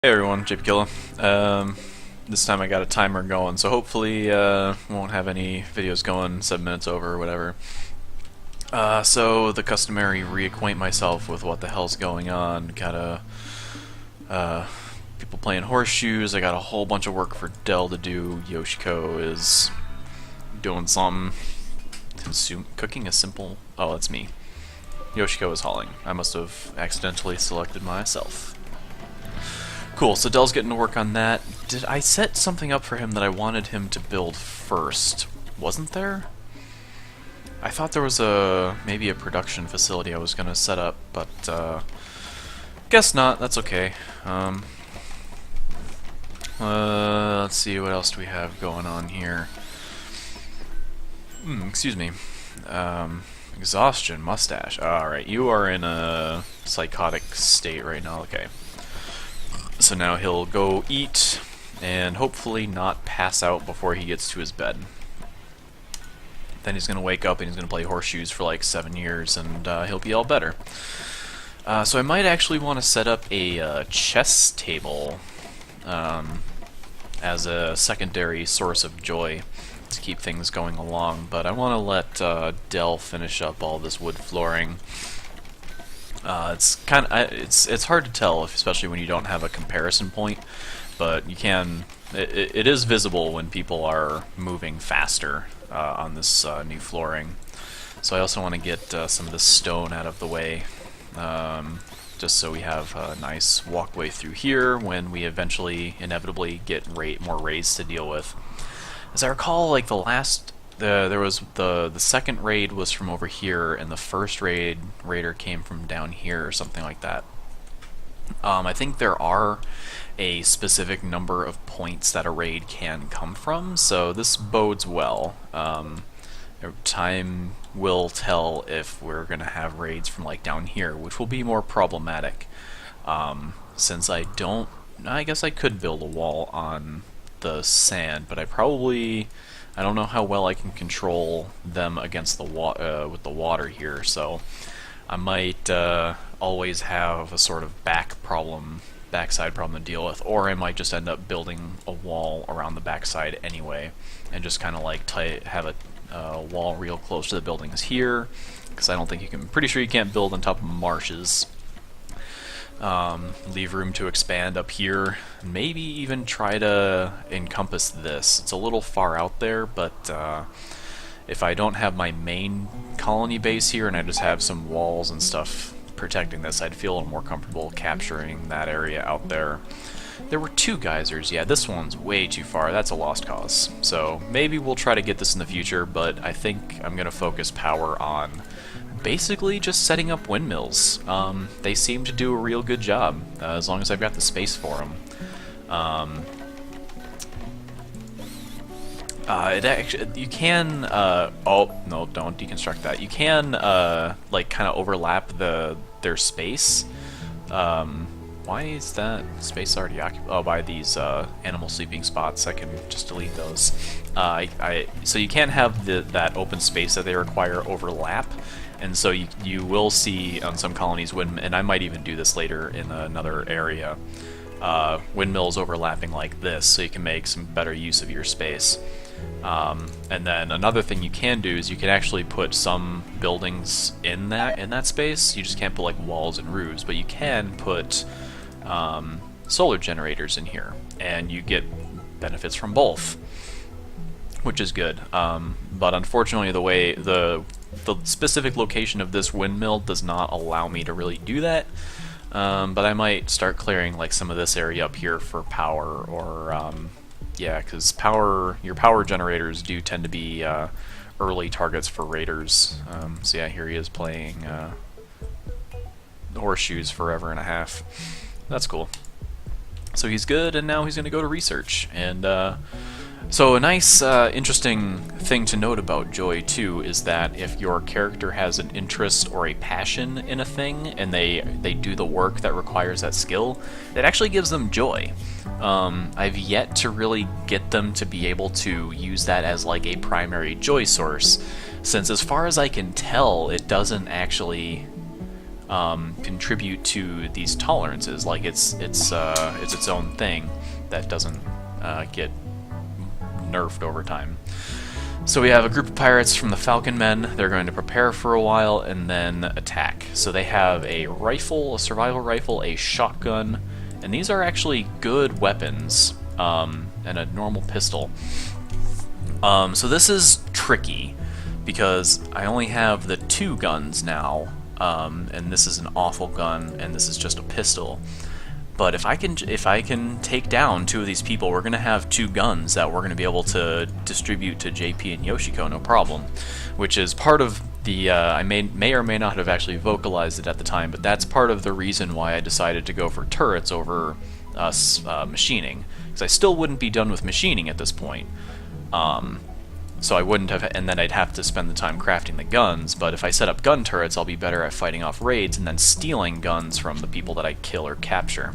Hey everyone, JP Killa. This time I got a timer going, so hopefully won't have any videos going 7 minutes over or whatever. So the customary reacquaint myself with what the hell's going on. Gotta people playing horseshoes. I got a whole bunch of work for Dell to do. Yoshiko is doing something. Cooking a simple. Oh, that's me. Yoshiko is hauling. I must have accidentally selected myself. Cool, so Dell's getting to work on that. Did I set something up for him that I wanted him to build first? Wasn't there? I thought there was maybe a production facility I was gonna set up, but guess not. That's okay. Let's see, what else do we have going on here? Excuse me. Exhaustion, mustache. Alright, you are in a psychotic state right now. Okay. So now he'll go eat, and hopefully not pass out before he gets to his bed. Then he's going to wake up and he's going to play horseshoes for like 7 years, and he'll be all better. So I might actually want to set up a chess table as a secondary source of joy to keep things going along, but I want to let Dell finish up all this wood flooring. It's hard to tell, especially when you don't have a comparison point, but you can. It is visible when people are moving faster on this new flooring. So I also want to get some of the stone out of the way, just so we have a nice walkway through here when we eventually, inevitably, get more raids to deal with. As I recall, like the second raid was from over here, and the first raider came from down here or something like that. I think there are a specific number of points that a raid can come from, so this bodes well. Time will tell if we're going to have raids from like down here, which will be more problematic. Since I guess I could build a wall on the sand, but I don't know how well I can control them against the with the water here, so I might always have a sort of backside problem to deal with, or I might just end up building a wall around the backside anyway, and just kind of like have a wall real close to the buildings here, because I don't think pretty sure you can't build on top of marshes. Leave room to expand up here, maybe even try to encompass this. It's a little far out there, but if I don't have my main colony base here and I just have some walls and stuff protecting this, I'd feel a little more comfortable capturing that area out there. There were 2 geysers. Yeah, this one's way too far. That's a lost cause. So maybe we'll try to get this in the future, but I think I'm going to focus power on basically just setting up windmills. They seem to do a real good job, as long as I've got the space for them. You can, oh, no, don't deconstruct that. You can, like, kind of overlap their space. Why is that space already occupied? Oh, by these animal sleeping spots. I can just delete those. So you can have that open space that they require overlap, and so you will see on some colonies and I might even do this later in another area, windmills overlapping like this, so you can make some better use of your space. And then another thing you can do is you can actually put some buildings in that space. You just can't put like walls and roofs, but you can put solar generators in here, and you get benefits from both, which is good. But unfortunately, the specific location of this windmill does not allow me to really do that. But I might start clearing like some of this area up here for power, or yeah, because your power generators do tend to be early targets for raiders. So yeah, here he is playing horseshoes forever and a half. That's cool. So he's good, and now he's going to go to research. And so a nice, interesting thing to note about joy, too, is that if your character has an interest or a passion in a thing, and they do the work that requires that skill, it actually gives them joy. I've yet to really get them to be able to use that as like a primary joy source, since as far as I can tell, it doesn't actually contribute to these tolerances. Like it's its own thing that doesn't get nerfed over time. So we have a group of pirates from the Falcon Men. They're going to prepare for a while and then attack. So they have a rifle, a survival rifle, a shotgun, and these are actually good weapons, and a normal pistol. So this is tricky because I only have the 2 guns now, and this is an awful gun, and this is just a pistol. But if I can take down 2 of these people, we're going to have 2 guns that we're going to be able to distribute to JP and Yoshiko, no problem. Which is part of the, I may or may not have actually vocalized it at the time, but that's part of the reason why I decided to go for turrets over machining. Because I still wouldn't be done with machining at this point. So I wouldn't have, and then I'd have to spend the time crafting the guns, but if I set up gun turrets, I'll be better at fighting off raids and then stealing guns from the people that I kill or capture.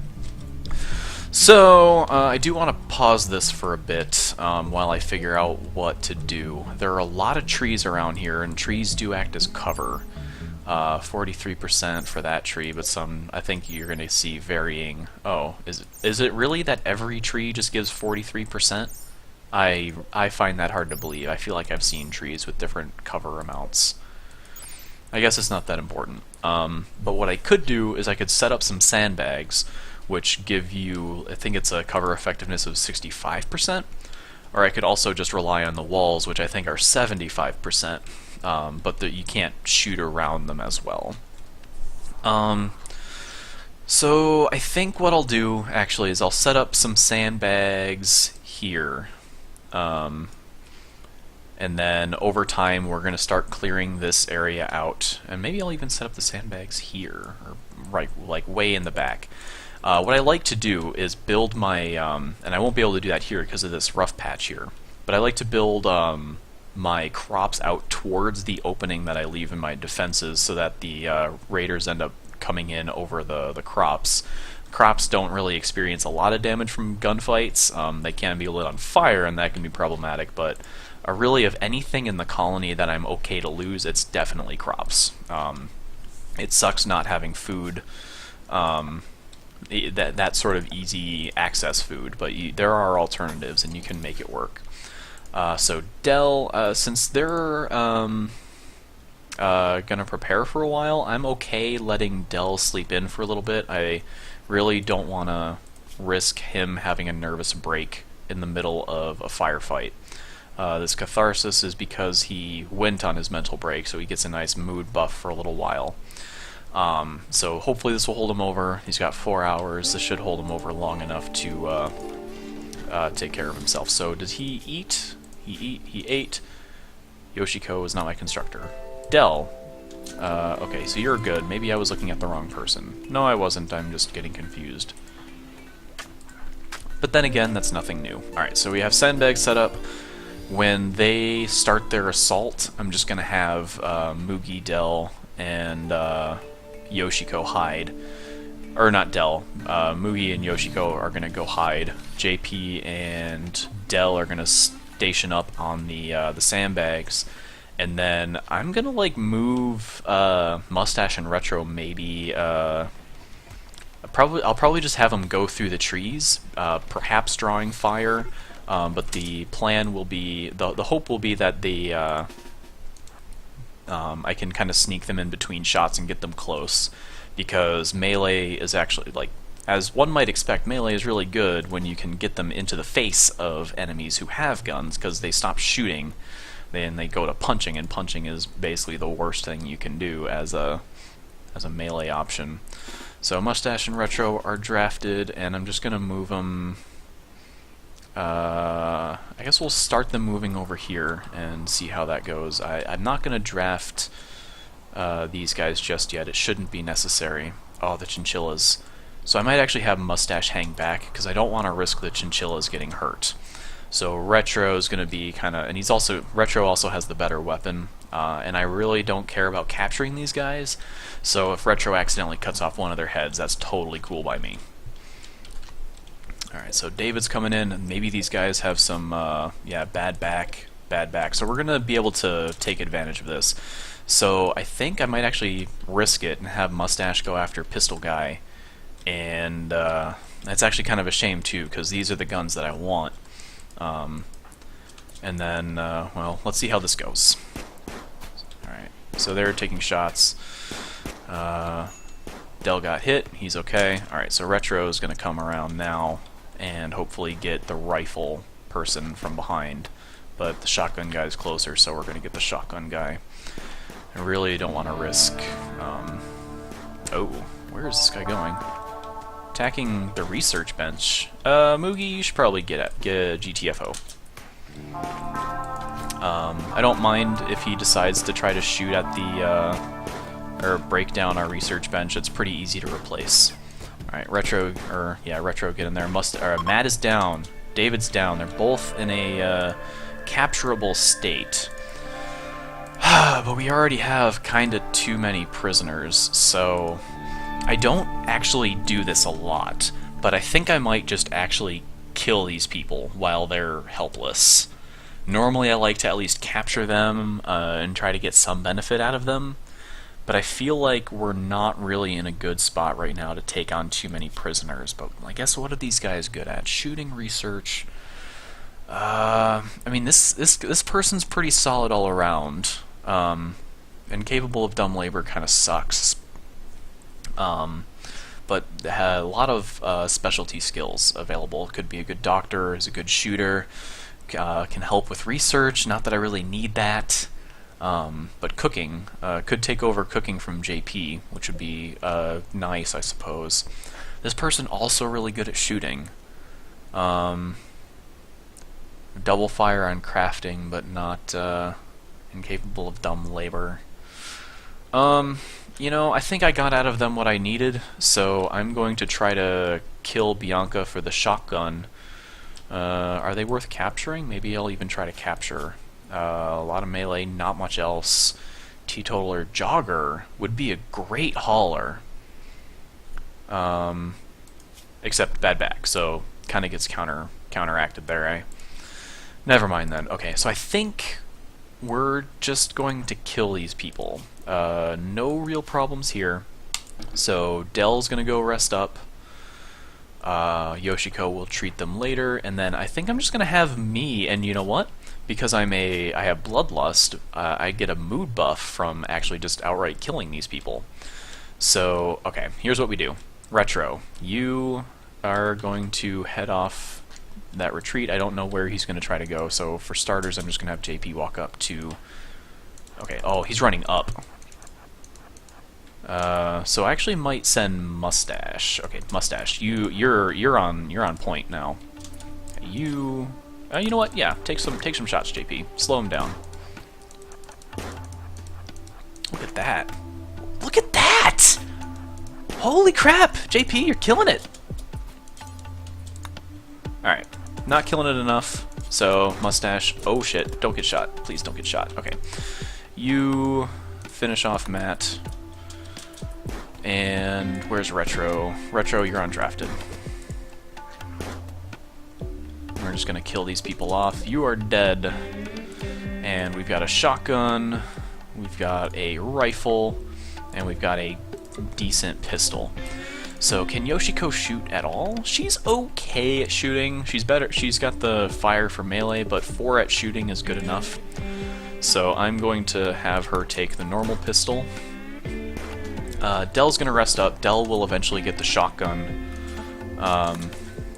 So, I do want to pause this for a bit while I figure out what to do. There are a lot of trees around here, and trees do act as cover. 43% for that tree, but some, I think you're going to see varying. Oh, is it really that every tree just gives 43%? I find that hard to believe. I feel like I've seen trees with different cover amounts. I guess it's not that important. But what I could do is I could set up some sandbags, which give you, I think it's a cover effectiveness of 65%, or I could also just rely on the walls, which I think are 75%, but you can't shoot around them as well. So I think what I'll do, actually, is I'll set up some sandbags here. And then over time we're going to start clearing this area out, and maybe I'll even set up the sandbags here, or right, like way in the back. What I like to do is build my, and I won't be able to do that here because of this rough patch here, but I like to build my crops out towards the opening that I leave in my defenses so that the raiders end up coming in over the crops. Crops don't really experience a lot of damage from gunfights. They can be lit on fire, and that can be problematic, but really of anything in the colony that I'm okay to lose, it's definitely crops. It sucks not having food, that sort of easy access food, but there are alternatives, and you can make it work. So Dell, since they're gonna prepare for a while, I'm okay letting Dell sleep in for a little bit. I really don't want to risk him having a nervous break in the middle of a firefight. This catharsis is because he went on his mental break, so he gets a nice mood buff for a little while. So hopefully this will hold him over. He's got 4 hours. This should hold him over long enough to take care of himself. So does he eat? He ate. Yoshiko is not my constructor. Dell. Okay, so you're good. Maybe I was looking at the wrong person. No, I wasn't. I'm just getting confused. But then again, that's nothing new. Alright, so we have sandbags set up. When they start their assault, I'm just going to have Mugi, Dell, and Yoshiko hide. Or not Dell. Mugi and Yoshiko are going to go hide. JP and Dell are going to station up on the sandbags. And then I'm gonna like move Mustache and Retro maybe. I'll probably just have them go through the trees, perhaps drawing fire. But the plan will be, the hope will be that I can kind of sneak them in between shots and get them close, because melee is actually, like, as one might expect, melee is really good when you can get them into the face of enemies who have guns, because they stop shooting. Then they go to punching, and punching is basically the worst thing you can do as a melee option. So Mustache and Retro are drafted, and I'm just gonna move them. I guess we'll start them moving over here and see how that goes. I'm not gonna draft these guys just yet. It shouldn't be necessary. Oh, the chinchillas. So I might actually have Mustache hang back because I don't want to risk the chinchillas getting hurt. So Retro is going to be kind of, and Retro also has the better weapon, and I really don't care about capturing these guys, so if Retro accidentally cuts off one of their heads, that's totally cool by me. Alright, so David's coming in, and maybe these guys have some, bad back, bad back. So we're going to be able to take advantage of this. So I think I might actually risk it and have Mustache go after Pistol Guy. And that's actually kind of a shame too, because these are the guns that I want. And then, well, let's see how this goes. Alright, so they're taking shots. Del got hit, he's okay. Alright, so Retro is going to come around now and hopefully get the rifle person from behind. But the shotgun guy's closer, so we're going to get the shotgun guy. I really don't want to risk... oh, where is this guy going? Attacking the research bench. Moogie, you should probably get GTFO. I don't mind if he decides to try to shoot at the, or break down our research bench. It's pretty easy to replace. Alright, Retro, get in there. Matt is down. David's down. They're both in a, capturable state. But we already have kinda too many prisoners, so... I don't actually do this a lot, but I think I might just actually kill these people while they're helpless. Normally I like to at least capture them and try to get some benefit out of them, but I feel like we're not really in a good spot right now to take on too many prisoners. But I guess what are these guys good at? Shooting, research. I mean, this person's pretty solid all around, and capable of dumb labor kind of sucks. But a lot of specialty skills available. Could be a good doctor, is a good shooter, can help with research. Not that I really need that. But cooking could take over cooking from JP, which would be nice, I suppose. This person also really good at shooting. Double fire on crafting, but not incapable of dumb labor. You know, I think I got out of them what I needed, so I'm going to try to kill Bianca for the shotgun. Are they worth capturing? Maybe I'll even try to capture. A lot of melee, not much else. Teetotaler Jogger would be a great hauler. Except bad back, so kind of gets counteracted there, eh? Never mind then. Okay, so I think we're just going to kill these people. No real problems here. So Del's gonna go rest up. Yoshiko will treat them later, and then I think I'm just gonna have me. And you know what? Because I have bloodlust, I get a mood buff from actually just outright killing these people. So okay, here's what we do. Retro, you are going to head off that retreat. I don't know where he's going to try to go, so for starters I'm just going to have JP walk up to... Okay, oh, he's running up. So I actually might send Mustache. Okay, Mustache, you're on point now. You know what? Yeah, take some shots, JP. Slow him down. Look at that. Look at that! Holy crap, JP, you're killing it. Alright, not killing it enough, so Mustache, oh shit, don't get shot. Please don't get shot. Okay. You finish off Matt. And where's Retro? Retro, you're undrafted. We're just gonna kill these people off. You are dead. And we've got a shotgun, we've got a rifle, and we've got a decent pistol. So can Yoshiko shoot at all? She's okay at shooting. She's better. She's got the fire for melee, but 4 at shooting is good enough. So I'm going to have her take the normal pistol. Del's gonna rest up. Del will eventually get the shotgun.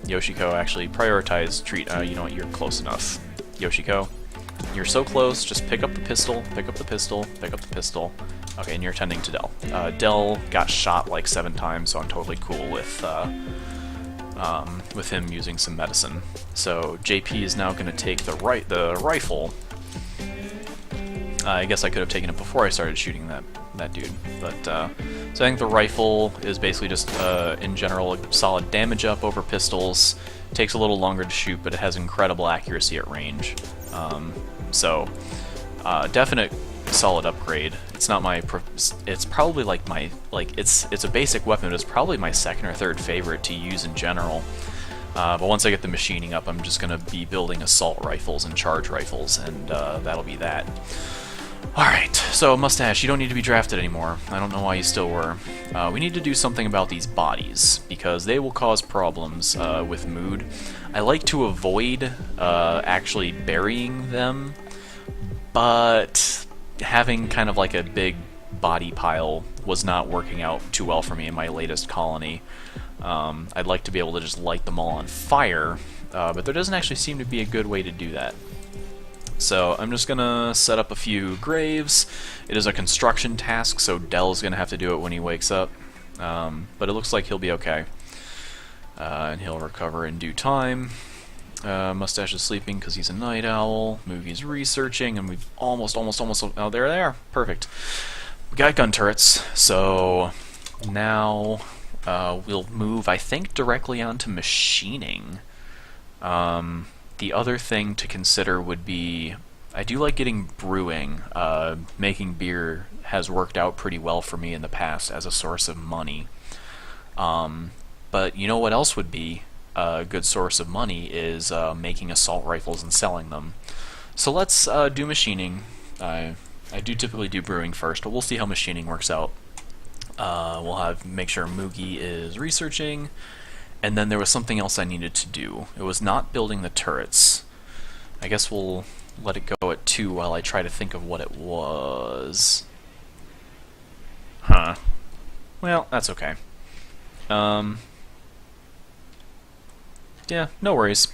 Yoshiko, actually prioritize treat. You know what? You're close enough. Yoshiko, you're so close. Just pick up the pistol. Pick up the pistol. Pick up the pistol. Okay, and you're tending to Del. Del got shot like 7 times, so I'm totally cool with him using some medicine. So JP is now going to take the rifle. I guess I could have taken it before I started shooting that dude, but so I think the rifle is basically just in general a solid damage up over pistols. Takes a little longer to shoot, but it has incredible accuracy at range. So definite solid upgrade. It's not my it's probably like my it's a basic weapon, but it's probably my second or third favorite to use in general. But once I get the machining up, I'm just going to be building assault rifles and charge rifles, and that'll be that. Alright, so Mustache, you don't need to be drafted anymore. I don't know why you still were. We need to do something about these bodies, because they will cause problems with mood. I like to avoid actually burying them, but having kind of like a big body pile was not working out too well for me in my latest colony. I'd like to be able to just light them all on fire, but there doesn't actually seem to be a good way to do that. So I'm just gonna set up a few graves. It is a construction task, so Dell's gonna have to do it when he wakes up. But it looks like he'll be okay. And he'll recover in due time. Mustache is sleeping because he's a night owl. Moogie's researching, and we've almost, oh, there they are. Perfect. We got gun turrets, so now we'll move, I think, directly onto machining. The other thing to consider would be, I do like getting brewing. Making beer has worked out pretty well for me in the past as a source of money. But you know what else would be a good source of money is making assault rifles and selling them. So let's do machining. I do typically do brewing first, but we'll see how machining works out. We'll make sure Moogie is researching. And then there was something else I needed to do. It was not building the turrets. I guess we'll let it go at 2 while I try to think of what it was. Huh. Well, that's okay. Yeah, no worries.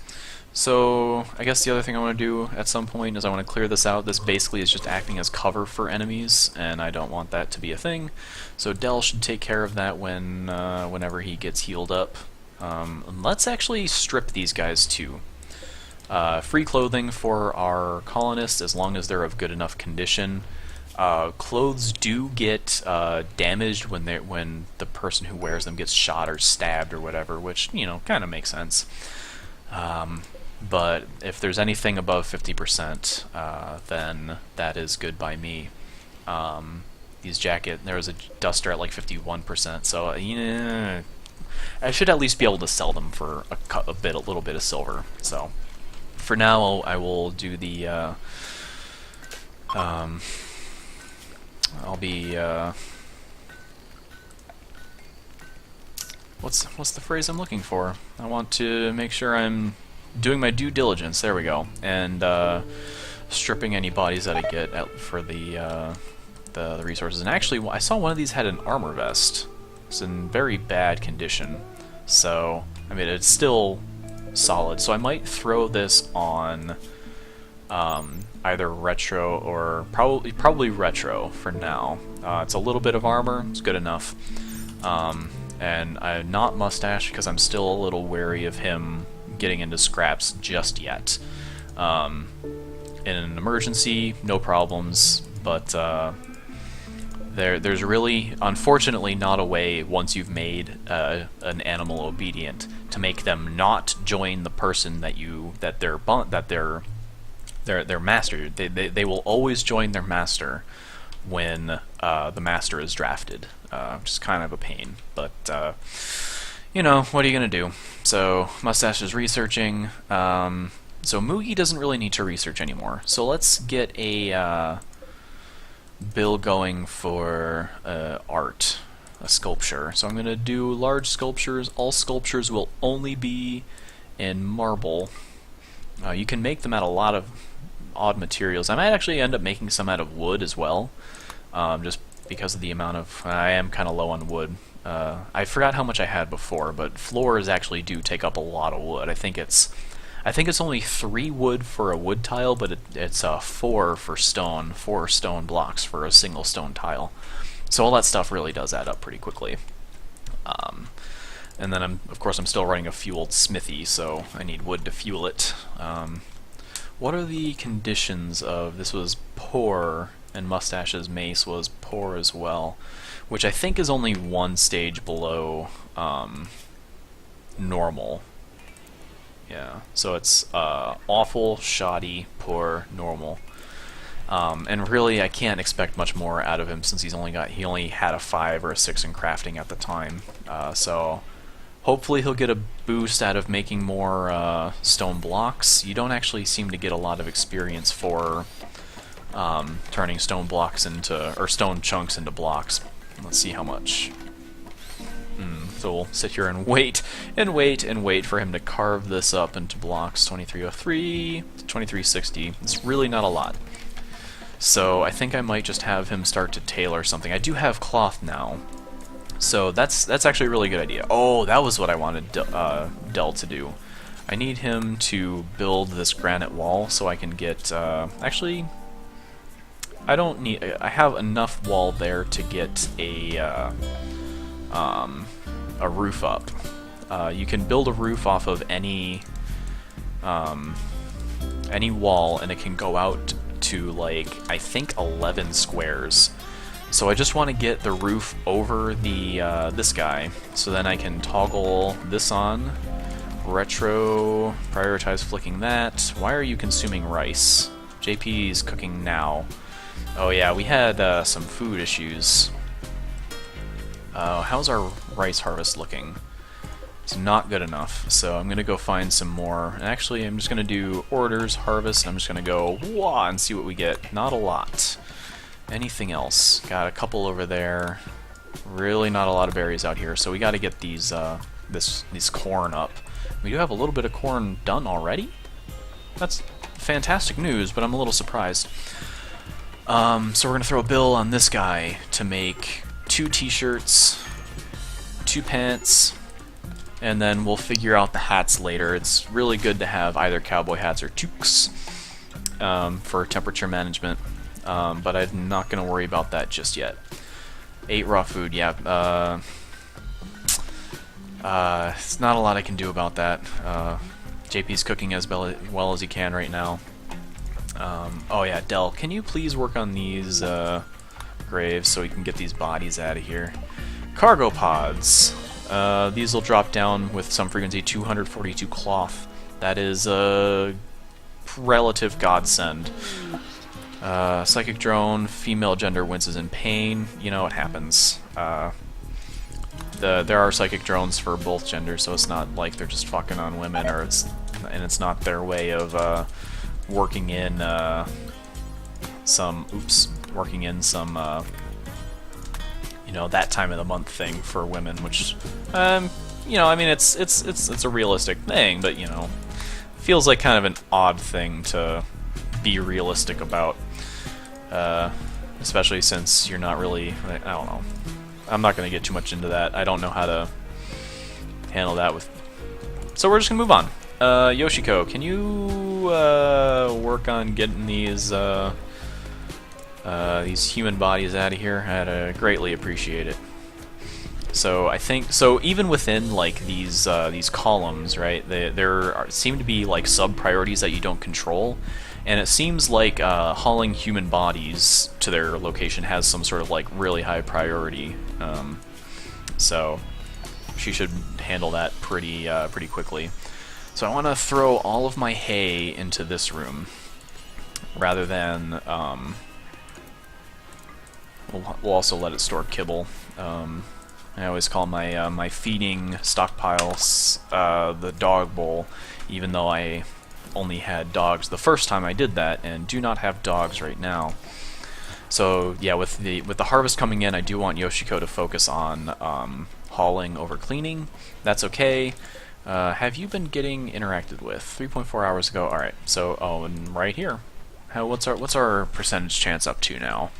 So, I guess the other thing I want to do at some point is I want to clear this out. This basically is just acting as cover for enemies, and I don't want that to be a thing. So Dell should take care of that whenever he gets healed up. Let's actually strip these guys too. Free clothing for our colonists as long as they're of good enough condition. Clothes do get damaged when the person who wears them gets shot or stabbed or whatever, which, you know, kind of makes sense. But if there's anything above 50%, then that is good by me. These there was a duster at like 51%, so yeah, I should at least be able to sell them for a little bit of silver. So for now, I will do the. I'll be. What's the phrase I'm looking for? I want to make sure I'm doing my due diligence. There we go, and stripping any bodies that I get for the resources. And actually, I saw one of these had an armor vest. It's in very bad condition, so I mean it's still solid. So I might throw this on either retro or probably retro for now. It's a little bit of armor. It's good enough. And I'm not Mustache because I'm still a little wary of him getting into scraps just yet. In an emergency, no problems, but there's really, unfortunately, not a way once you've made an animal obedient to make them not join the person that their master. They will always join their master when the master is drafted, which is kind of a pain. But you know, what are you gonna do? So Mustache is researching. So Moogie doesn't really need to research anymore. So let's get a bill going for art, a sculpture. So I'm going to do large sculptures. All sculptures will only be in marble. You can make them out of a lot of odd materials. I might actually end up making some out of wood as well, just because of the amount of... I am kind of low on wood. I forgot how much I had before, but floors actually do take up a lot of wood. I think it's only 3 wood for a wood tile, but it's 4 for stone, 4 stone blocks for a single stone tile. So all that stuff really does add up pretty quickly. And then of course I'm still running a fueled smithy, so I need wood to fuel it. What are the conditions of... This was poor, and Mustache's mace was poor as well, which I think is only 1 stage below normal. Yeah, so it's awful, shoddy, poor, normal. And really, I can't expect much more out of him since he only had a 5 or a 6 in crafting at the time. So Hopefully he'll get a boost out of making more stone blocks. You don't actually seem to get a lot of experience for turning stone blocks into, or stone chunks into blocks. Let's see how much. So we'll sit here and wait, and wait, and wait for him to carve this up into blocks. 2303 to 2360. It's really not a lot. So I think I might just have him start to tailor something. I do have cloth now, so that's actually a really good idea. Oh, that was what I wanted Del to do. I need him to build this granite wall so I can get... actually, I don't need... I have enough wall there to get a roof up. You can build a roof off of any wall, and it can go out to, like, I think 11 squares. So I just want to get the roof over the this guy, so then I can toggle this on. Retro, prioritize flicking that. Why are you consuming rice? JP's cooking now. Oh yeah, we had some food issues. How's our rice harvest looking? It's not good enough, so I'm gonna go find some more. And actually, I'm just gonna do orders, harvest, and I'm just gonna go wah and see what we get. Not a lot. Anything else? Got a couple over there. Really not a lot of berries out here, so we gotta get these these corn up. We do have a little bit of corn done already? That's fantastic news, but I'm a little surprised. So we're gonna throw a bill on this guy to make 2 t-shirts, 2 pants, and then we'll figure out the hats later. It's really good to have either cowboy hats or toques for temperature management, but I'm not going to worry about that just yet. 8 raw food, yeah. It's not a lot I can do about that. JP's cooking as well as he can right now. Oh yeah, Del, can you please work on these graves so we can get these bodies out of here? Cargo pods. These will drop down with some frequency. 242 cloth. That is a relative godsend. Psychic drone, female gender winces in pain. You know, it happens. There are psychic drones for both genders, so it's not like they're just fucking on women, or it's not their way of working in some you know, that time of the month thing for women, which you know, I mean, it's a realistic thing, but you know, feels like kind of an odd thing to be realistic about, especially since you're not really, I don't know. I'm not going to get too much into that. I don't know how to handle that with. So we're just gonna move on. Yoshiko, can you work on getting these human bodies out of here? I'd greatly appreciate it. So I think even within like these columns, right? There seem to be like sub priorities that you don't control, and it seems like hauling human bodies to their location has some sort of like really high priority. So she should handle that pretty quickly. So I want to throw all of my hay into this room, rather than we'll also let it store kibble. I always call my my feeding stockpiles the dog bowl, even though I only had dogs the first time I did that, and do not have dogs right now. So yeah, with the harvest coming in, I do want Yoshiko to focus on hauling over cleaning. That's okay. Have you been getting interacted with? 3.4 hours ago. All right. So and right here, what's our percentage chance up to now?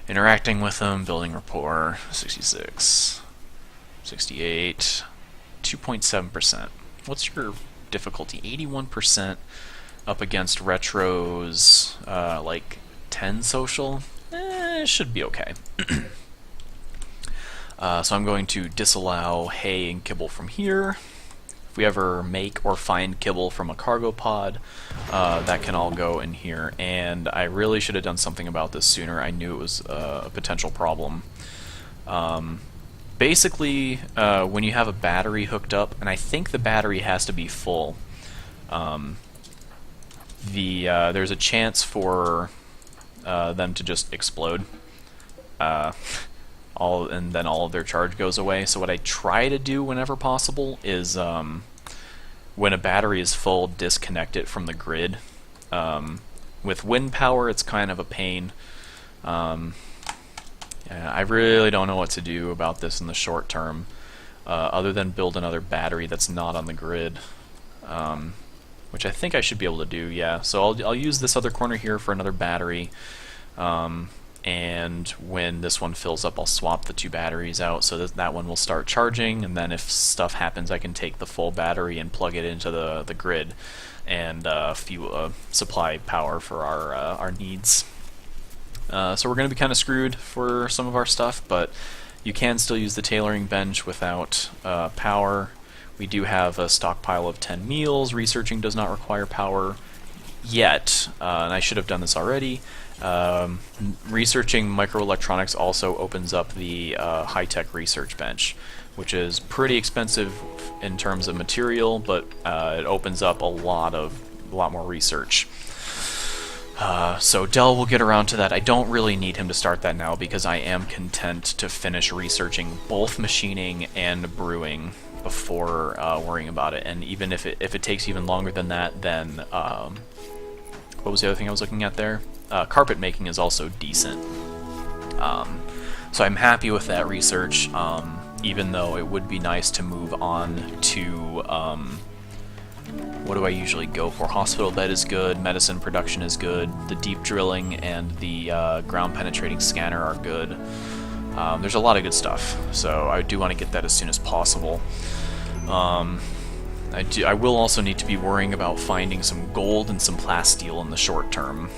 Interacting with them, building rapport. 66, 68, 2.7%. What's your difficulty? 81% up against retros, like 10 social. It should be okay. So I'm going to disallow hay and kibble from here. If we ever make or find kibble from a cargo pod, that can all go in here. And I really should have done something about this sooner. I knew it was a potential problem. Basically, when you have a battery hooked up, and I think the battery has to be full, there's a chance for them to just explode. and then all of their charge goes away. So what I try to do whenever possible is when a battery is full, disconnect it from the grid. With wind power, it's kind of a pain. Yeah, I really don't know what to do about this in the short term, other than build another battery that's not on the grid, which I think I should be able to do, yeah. So I'll use this other corner here for another battery, and when this one fills up, I'll swap the 2 batteries out so that that one will start charging, and then if stuff happens, I can take the full battery and plug it into the grid and supply power for our needs. So we're going to be kind of screwed for some of our stuff, but you can still use the tailoring bench without power. We do have a stockpile of 10 meals. Researching does not require power yet, and I should have done this already. Researching microelectronics also opens up the high-tech research bench, which is pretty expensive in terms of material, but it opens up a lot more research. So Dell will get around to that. I don't really need him to start that now because I am content to finish researching both machining and brewing before worrying about it. And even if it takes even longer than that, then what was the other thing I was looking at there? Carpet making is also decent. So I'm happy with that research, even though it would be nice to move on to what do I usually go for? Hospital bed is good, medicine production is good, the deep drilling and the ground penetrating scanner are good. There's a lot of good stuff, so I do want to get that as soon as possible. I will also need to be worrying about finding some gold and some plasteel in the short term,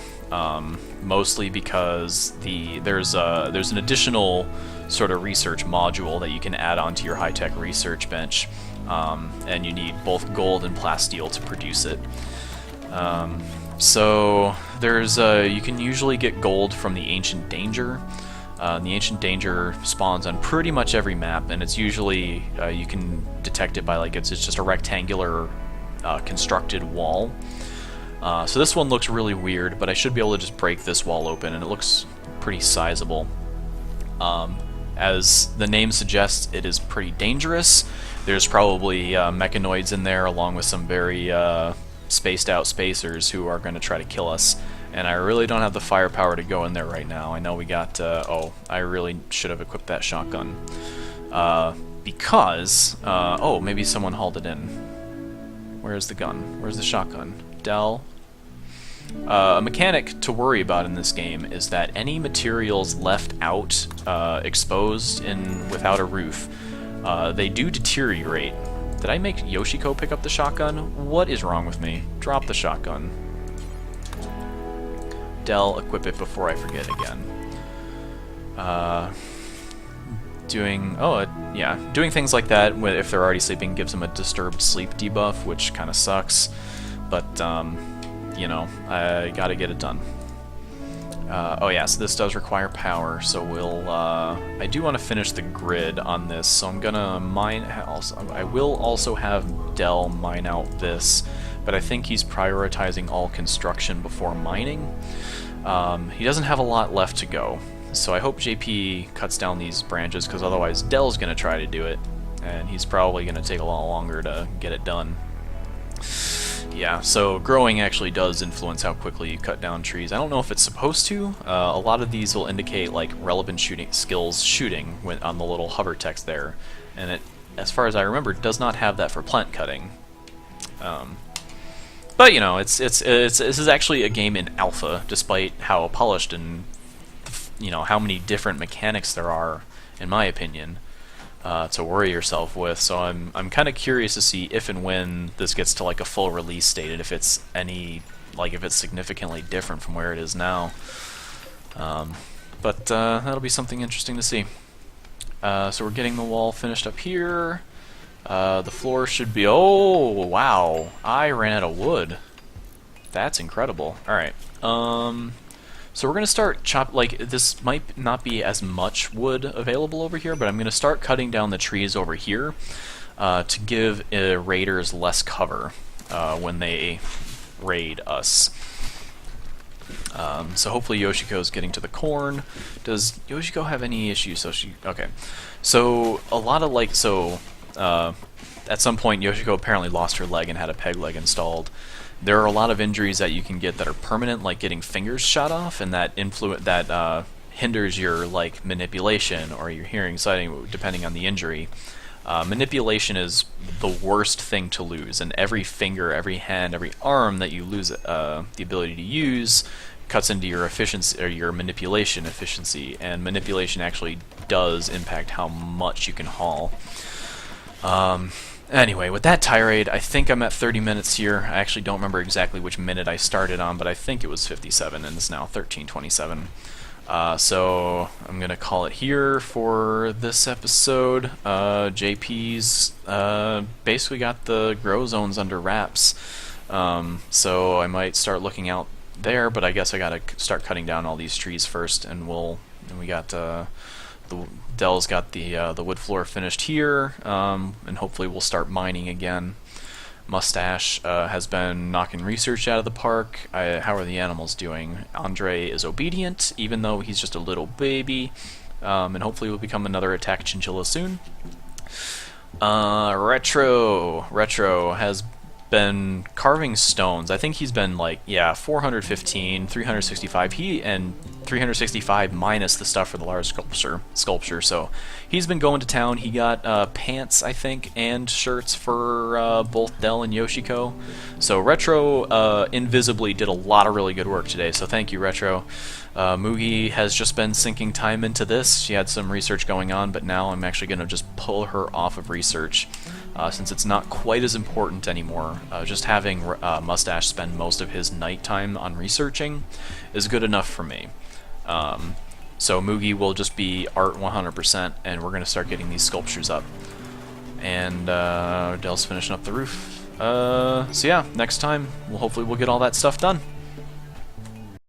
mostly because there's an additional sort of research module that you can add onto your high-tech research bench. And you need both gold and plasteel to produce it. So there's you can usually get gold from the Ancient Danger. The Ancient Danger spawns on pretty much every map, and it's usually you can detect it by it's just a rectangular constructed wall. So this one looks really weird, but I should be able to just break this wall open, and it looks pretty sizable. As the name suggests, it is pretty dangerous. There's probably mechanoids in there, along with some very spaced out spacers who are going to try to kill us. And I really don't have the firepower to go in there right now. I know we got... oh, I really should have equipped that shotgun. Because... oh, maybe someone hauled it in. Where's the gun? Where's the shotgun? Dell? A mechanic to worry about in this game is that any materials left out exposed without a roof, they do deteriorate. Did I make Yoshiko pick up the shotgun? What is wrong with me? Drop the shotgun. Dell, equip it before I forget again. Doing things like that if they're already sleeping gives them a disturbed sleep debuff, which kind of sucks. But you know, I gotta get it done. Oh yeah, so this does require power, so we'll, I do want to finish the grid on this, so I'm gonna mine, I will also have Dell mine out this, but I think he's prioritizing all construction before mining. He doesn't have a lot left to go, so I hope JP cuts down these branches, because otherwise Dell's gonna try to do it, and he's probably gonna take a lot longer to get it done. Yeah, so growing actually does influence how quickly you cut down trees. I don't know if it's supposed to. A lot of these will indicate relevant shooting skills shooting on the little hover text there, and it, as far as I remember, does not have that for plant cutting. But you know, this is actually a game in alpha, despite how polished and how many different mechanics there are, in my opinion. To worry yourself with, so I'm kind of curious to see if and when this gets to a full release state, and if it's if it's significantly different from where it is now. But that'll be something interesting to see. So we're getting the wall finished up here. The floor should be... Oh, wow! I ran out of wood. That's incredible. Alright. So we're going to start this might not be as much wood available over here, but I'm going to start cutting down the trees over here to give raiders less cover when they raid us. So hopefully Yoshiko's getting to the corn. Does Yoshiko have any issues? So she okay. So a lot of at some point Yoshiko apparently lost her leg and had a peg leg installed. There are a lot of injuries that you can get that are permanent, like getting fingers shot off, and that hinders your like manipulation or your hearing sighting depending on the injury. Manipulation is the worst thing to lose, and every finger, every hand, every arm that you lose the ability to use cuts into your efficiency or your manipulation efficiency, and manipulation actually does impact how much you can haul. Anyway, with that tirade, I think I'm at 30 minutes here. I actually don't remember exactly which minute I started on, but I think it was 57, and it's now 13:27. So I'm gonna call it here for this episode. JP's basically got the grow zones under wraps, so I might start looking out there. But I guess I gotta start cutting down all these trees first, and we got Dell's got the wood floor finished here, and hopefully we'll start mining again. Mustache has been knocking research out of the park. How are the animals doing? Andre is obedient, even though he's just a little baby, and hopefully will become another attack chinchilla soon. Retro has been carving stones. I think he's been like, yeah, 415, 365. And 365 minus the stuff for the large sculpture. So he's been going to town. He got pants, I think, and shirts for both Dell and Yoshiko. So Retro invisibly did a lot of really good work today, so thank you, Retro. Mugi has just been sinking time into this. She had some research going on, but now I'm actually going to just pull her off of research. Since it's not quite as important anymore, just having Mustache spend most of his nighttime on researching is good enough for me. So Mugi will just be art 100%, and we're going to start getting these sculptures up. And Dell's finishing up the roof. So yeah, next time, hopefully we'll get all that stuff done.